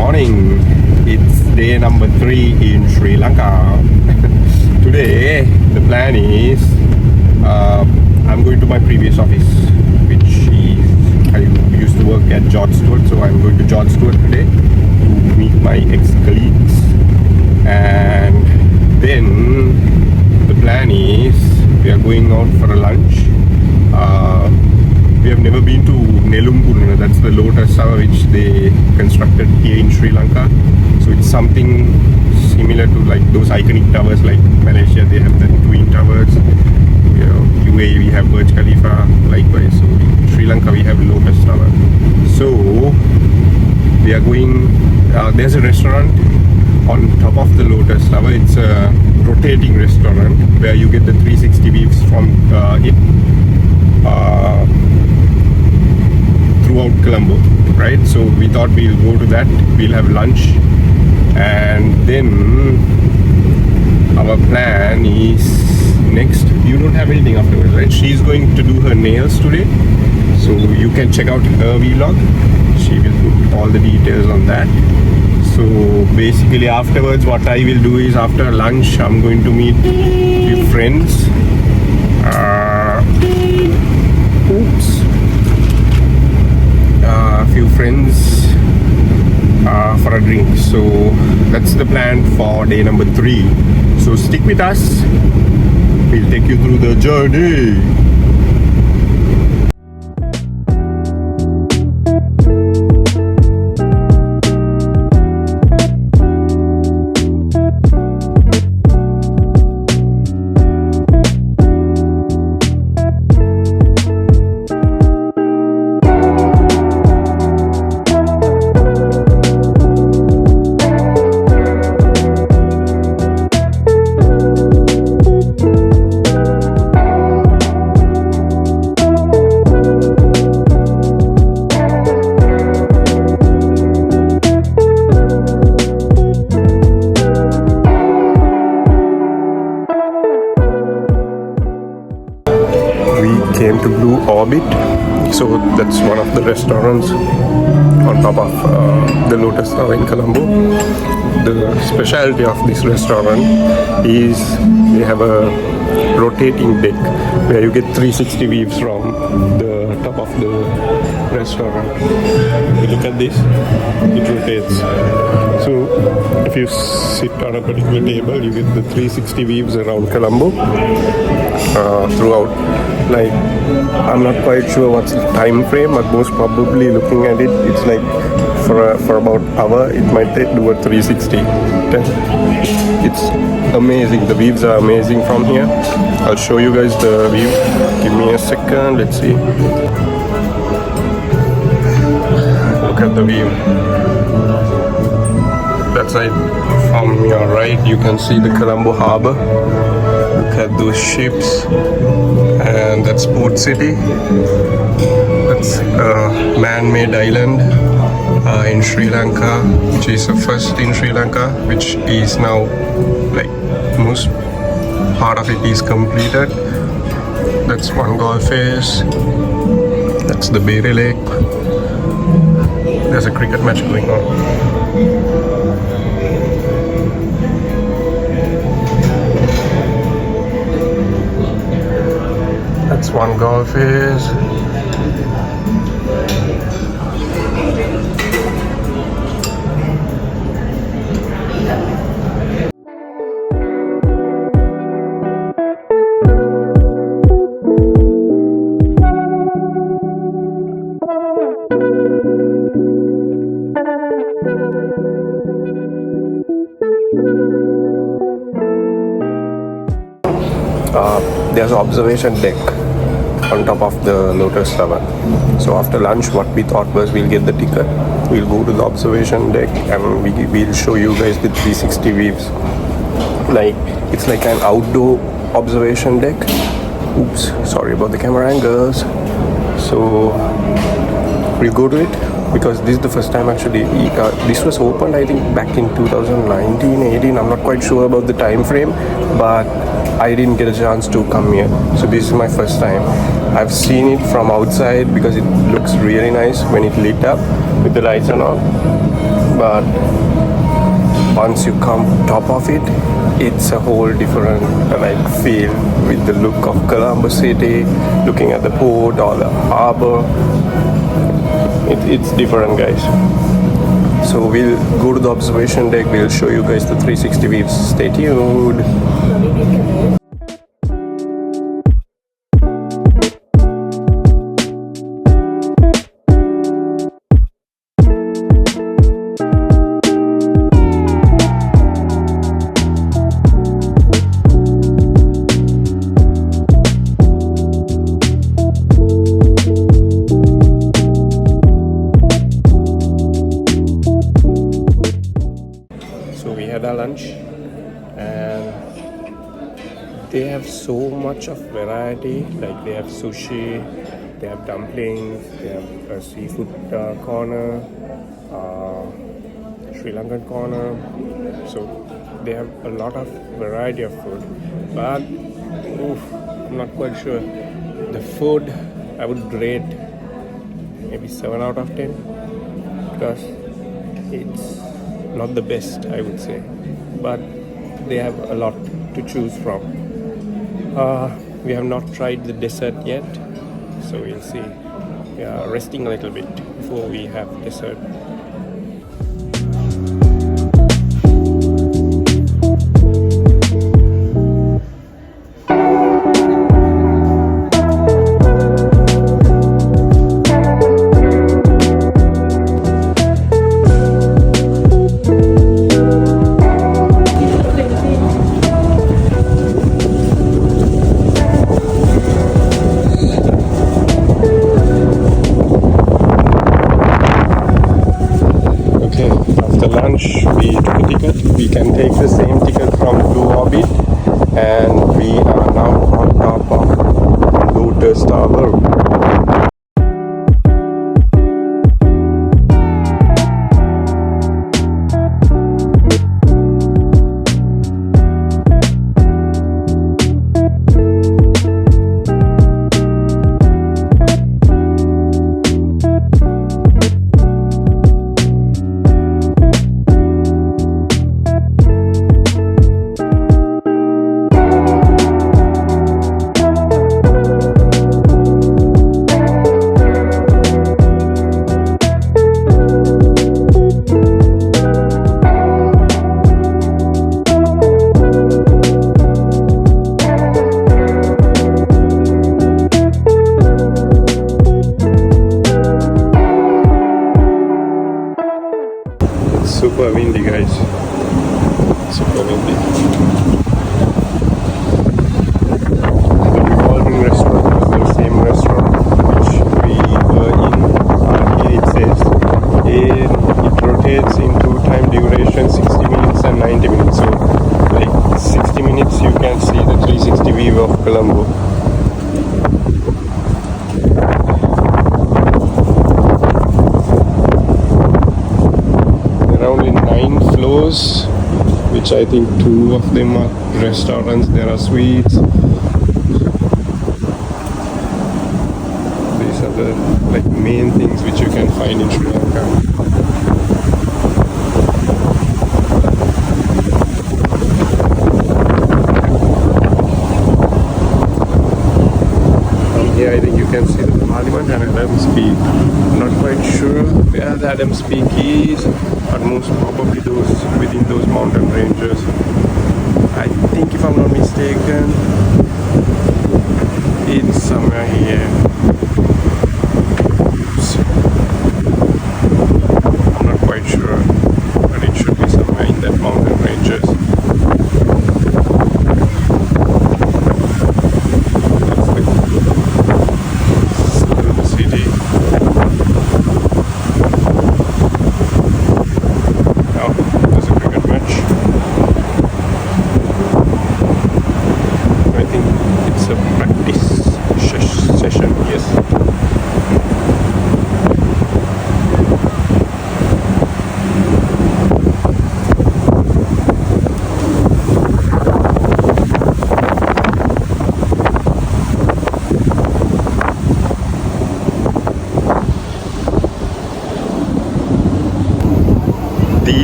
morning. It's day number 3 in Sri Lanka. Today the plan is I'm going to my previous office, which is I used to work at George Stewart, so I'm going to George Stewart today to meet my ex-colleagues. And then the plan is we are going out for a lunch. We have never been to Nelum Kuluna, that's the Lotus tower which they constructed here in Sri Lanka. So it's something similar to like those iconic towers like Malaysia, they have the twin towers. You know, UAE we have Burj Khalifa, likewise. So in Sri Lanka we have Lotus tower. So we are going, there's a restaurant on top of the Lotus tower. It's a rotating restaurant where you get the 360 views from it. Throughout Colombo, right? So we thought we'll go to that, we'll have lunch, and then our plan is next, you don't have anything afterwards, right? She's going to do her nails today, so you can check out her vlog. She will put all the details on that. So basically afterwards what I will do is after lunch I'm going to meet few friends. Few friends for a drink. So that's the plan for day number 3. So stick with us, we'll take you through the journey. Came to Blue Orbit, so that's one of the restaurants on top of the Lotus Tower in Colombo. The specialty of this restaurant is they have a rotating deck where you get 360 views from the top of the restaurant. You look at this, it rotates. So if you sit on a particular table, you get the 360 views around Colombo throughout. Like, I'm not quite sure what's the time frame, but most probably looking at it, it's like for about an hour it might do a 360. It's amazing, the views are amazing from here. I'll show you guys the view, give me a second, let's see. Look at the view. That side from your right you can see the Colombo harbor. Look at those ships, and that's Port City. That's a man-made island in Sri Lanka, which is the first in Sri Lanka, which is now like most part of it is completed. That's one golf face. That's the Berry Lake. There's a cricket match going on. That's one golf is. There's an observation deck on top of the Lotus Tower. So after lunch what we thought was we'll get the ticket, we'll go to the observation deck and we'll show you guys the 360 views. Like, it's like an outdoor observation deck. Oops, sorry about the camera angles. So we'll go to it because this is the first time actually. This was opened I think back in 2019-18. I'm not quite sure about the time frame, but I didn't get a chance to come here, so this is my first time. I've seen it from outside because it looks really nice when it lit up with the lights and all. but once you come top of it, it's a whole different feel with the look of Colombo city, looking at the port or the harbor. It's different, guys. So we'll go to the observation deck. We'll show you guys the 360 views. Stay tuned. Lunch, and they have so much of variety. Like they have sushi, they have dumplings, they have a seafood corner, Sri Lankan corner. So they have a lot of variety of food, but I'm not quite sure. The food I would rate maybe 7 out of 10 because it's not the best, I would say, but they have a lot to choose from. We have not tried the dessert yet, so we'll see. We are resting a little bit before we have dessert. We took a ticket. We can take the same ticket from Blue Orbit, and we are now on top of Lotus Tower. Super windy, guys. Super windy. The revolving restaurant was the same restaurant which we were in. Here it says it rotates into time duration 60 minutes and 90 minutes. So like 60 minutes you can see the 360 view of Colombo. Only 9 floors, which I think 2 of them are restaurants. There are suites. These are the main things which you can find in Sri Lanka. From here I think you can see the Parliament and Adams Peak. I'm not quite sure where the Adams Peak is, but most probably those within those mountain ranges. I think if I'm not mistaken, it's somewhere here. Oops. I'm not quite sure, but it should be somewhere in that mountain ranges. Session, yes.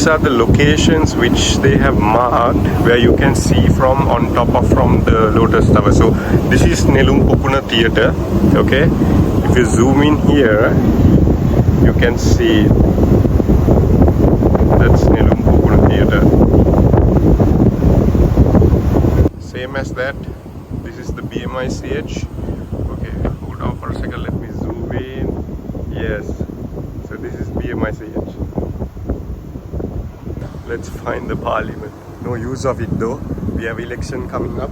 these are the locations which they have marked where you can see from on top of from the Lotus Tower. So this is Nelum Kuluna Theatre. Okay, if you zoom in here, you can see that's Nelum Kuluna Theatre. Same as that, this is the BMICH. Okay, hold on for a second, let me zoom in. Yes, so this is BMICH. Let's find the parliament. No use of it though. We have election coming up.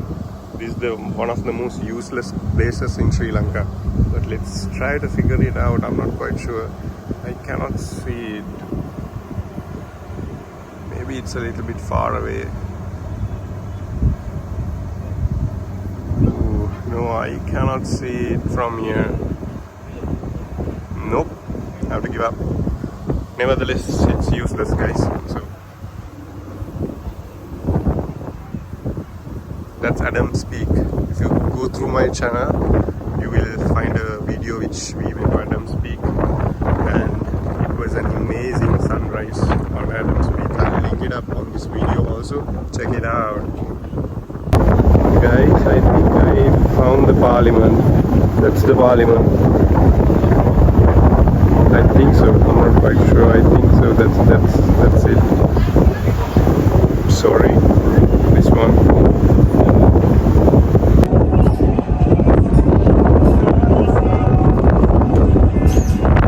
This is one of the most useless places in Sri Lanka. But let's try to figure it out. I'm not quite sure. I cannot see it. Maybe it's a little bit far away. Ooh, no, I cannot see it from here. Nope. I have to give up. Nevertheless, it's useless, guys. So that's Adam's Peak. If you go through my channel, you will find a video which we went to Adam's Peak, and it was an amazing sunrise on Adam's Peak. I'll link it up on this video also. Check it out. Guys, I think I found the parliament. That's the parliament. I think so. I'm not quite sure. I think so. That's it. Sorry, this one.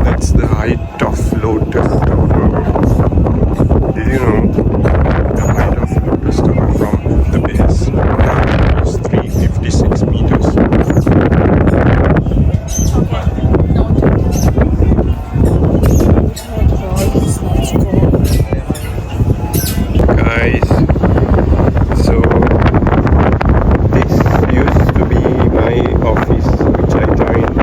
That's the height of Lotus Tower. Did you know the height of Lotus Tower from the base is 356 meters? Guys, so this used to be my office which I joined.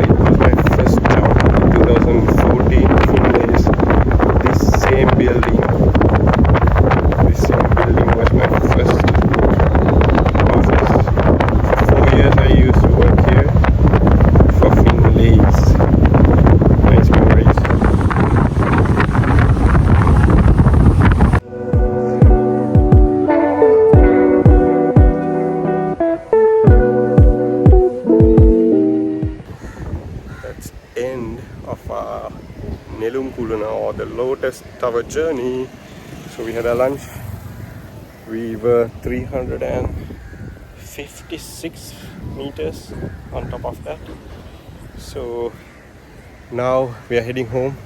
It was my first job in 2014 in this same building. This same building was my first office. For 4 years I used to work here for Finlays. Nice memories. That's end of our Nelum Kuluna or the Lotus Tower journey. So we had a lunch. We were 356 meters on top of that. So now we are heading home,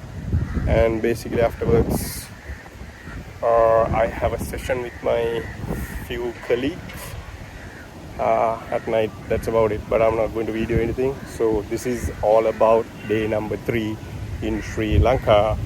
and basically afterwards I have a session with my few colleagues at night. That's about it, but I'm not going to video anything. So this is all about day number 3 in Sri Lanka.